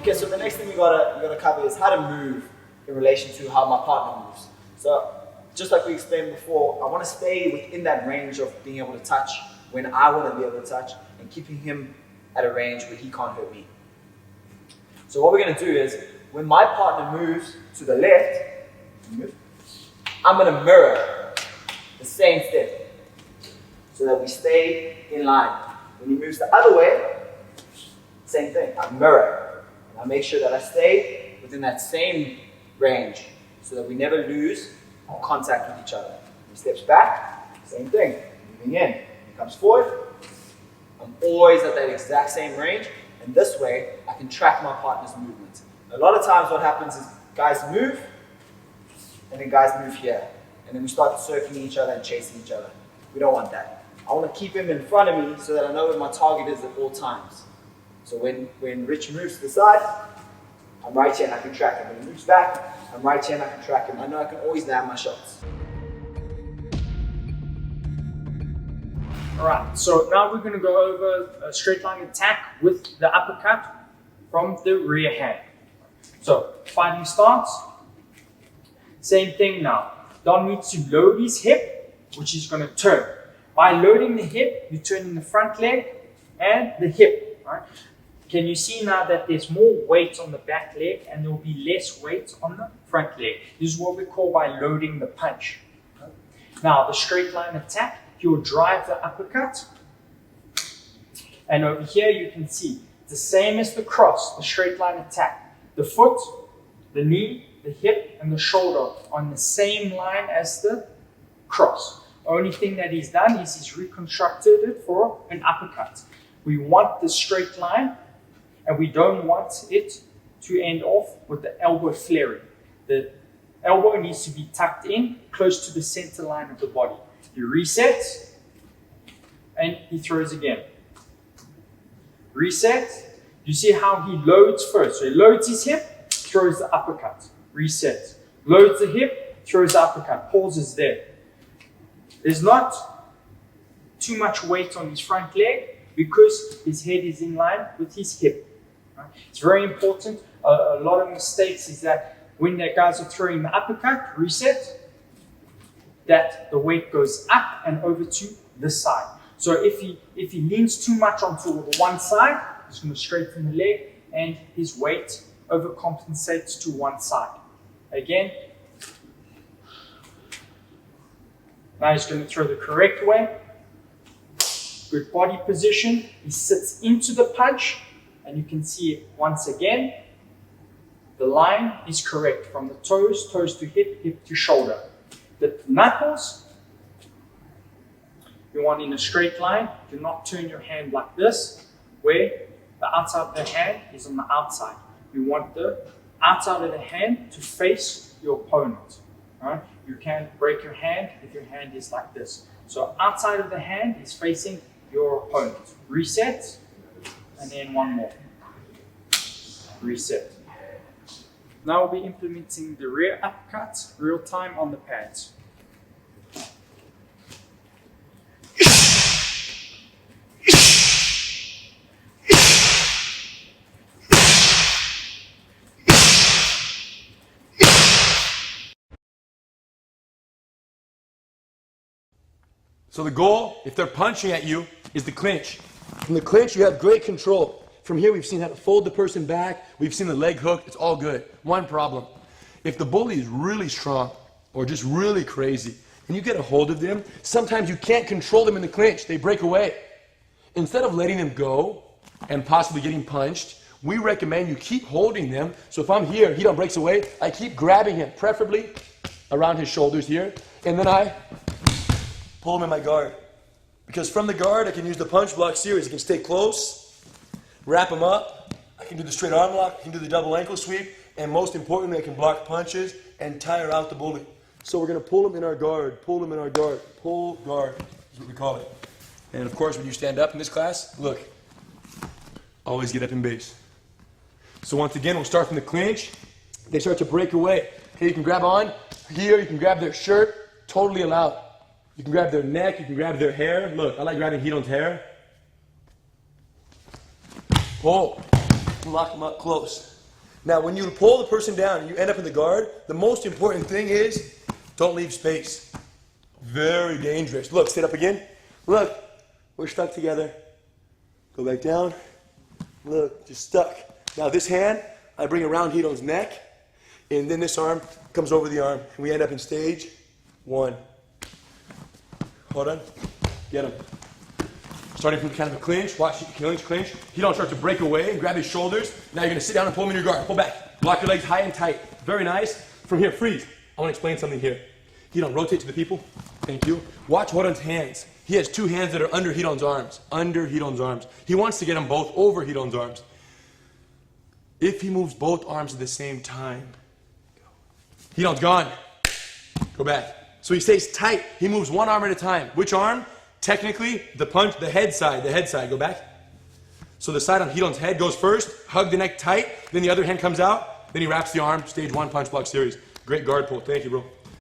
Okay, so the next thing you gotta cover is how to move in relation to how my partner moves. So just like we explained before, I want to stay within that range of being able to touch when I want to be able to touch, and keeping him at a range where he can't hurt me. So what we're going to do is, when my partner moves to the left, I'm going to mirror the same step so that we stay in line. When he moves the other way, same thing, I mirror. And I make sure that I stay within that same range so that we never lose contact with each other. He steps back, same thing, moving in. He comes forward, I'm always at that exact same range, and this way I can track my partner's movement. A lot of times what happens is guys move, and then guys move here, and then we start circling each other and chasing each other. We don't want that. I want to keep him in front of me so that I know where my target is at all times. So when Rich moves to the side, I'm right here and I can track him. When he moves back, I'm right here and I can track him. I know I can always land my shots. Alright, so now we're going to go over a straight line attack with the uppercut from the rear hand. So, fighting starts. Same thing now. Don needs to load his hip, which is going to turn. By loading the hip, you're turning the front leg and the hip. Right? Can you see now that there's more weight on the back leg and there will be less weight on the front leg? This is what we call by loading the punch. Now, the straight line attack, you'll drive the uppercut. And over here you can see, the same as the cross, the straight line attack. The foot, the knee, the hip, and the shoulder on the same line as the cross. The only thing that he's done is he's reconstructed it for an uppercut. We want the straight line, and we don't want it to end off with the elbow flaring. The elbow needs to be tucked in close to the center line of the body. He resets, and he throws again. Reset. You see how he loads first. So he loads his hip, throws the uppercut. Reset. Loads the hip, throws the uppercut. Pauses there. There's not too much weight on his front leg because his head is in line with his hip. Right? It's very important. A lot of mistakes is that when the guys are throwing the uppercut, reset, that the weight goes up and over to this side. So if he leans too much onto the one side, he's going to straighten the leg and his weight overcompensates to one side. Again, now he's going to throw the correct way. Good body position. He sits into the punch and you can see it once again. The line is correct from the toes, toes to hip, hip to shoulder. The knuckles, you want in a straight line. Do not turn your hand like this, where the outside of the hand is on the outside. You want the outside of the hand to face your opponent. Right? You can break your hand if your hand is like this. So outside of the hand is facing your opponent. Reset, and then one more. Reset. Now we'll be implementing the rear uppercut, real time on the pads. So the goal, if they're punching at you, is the clinch. From the clinch, you have great control. From here, we've seen how to fold the person back. We've seen the leg hook. It's all good. One problem. If the bully is really strong or just really crazy, and you get a hold of them, sometimes you can't control them in the clinch. They break away. Instead of letting them go and possibly getting punched, we recommend you keep holding them. So if I'm here, he don't breaks away, I keep grabbing him, preferably around his shoulders here, and then I pull him in my guard. Because from the guard, I can use the punch block series. I can stay close, wrap him up, I can do the straight arm lock, I can do the double ankle sweep, and most importantly, I can block punches and tire out the bully. So we're going to pull him in our guard, pull him in our guard, pull guard is what we call it. And of course, when you stand up in this class, look, always get up in base. So once again, we'll start from the clinch. They start to break away. Okay, you can grab on here, you can grab their shirt, totally allowed. You can grab their neck, you can grab their hair. Look, I like grabbing Hedon's hair. Pull. and lock them up close. Now, when you pull the person down and you end up in the guard, the most important thing is don't leave space. Very dangerous. Look, sit up again. Look, we're stuck together. Go back down. Look, just stuck. Now this hand, I bring around Rydo's neck, and then this arm comes over the arm, and we end up in stage 1. Hold on. Get him. Starting from kind of a clinch. Watch, clinch. Rydo starts to break away and grab his shoulders. Now you're going to sit down and pull him in your guard. Pull back. Block your legs high and tight. Very nice. From here, freeze. I want to explain something here. Rydo, rotate to the people. Thank you. Watch Horan's hands. He has 2 hands that are under Rydo's arms. Under Rydo's arms. He wants to get them both over Rydo's arms. If he moves both arms at the same time, Rydo's gone. Go back. So he stays tight. He moves one arm at a time. Which arm? Technically, the punch, the head side. The head side. Go back. So the side on Rydo's head goes first. Hug the neck tight. Then the other hand comes out. Then he wraps the arm. Stage 1 punch block series. Great guard pull. Thank you, bro.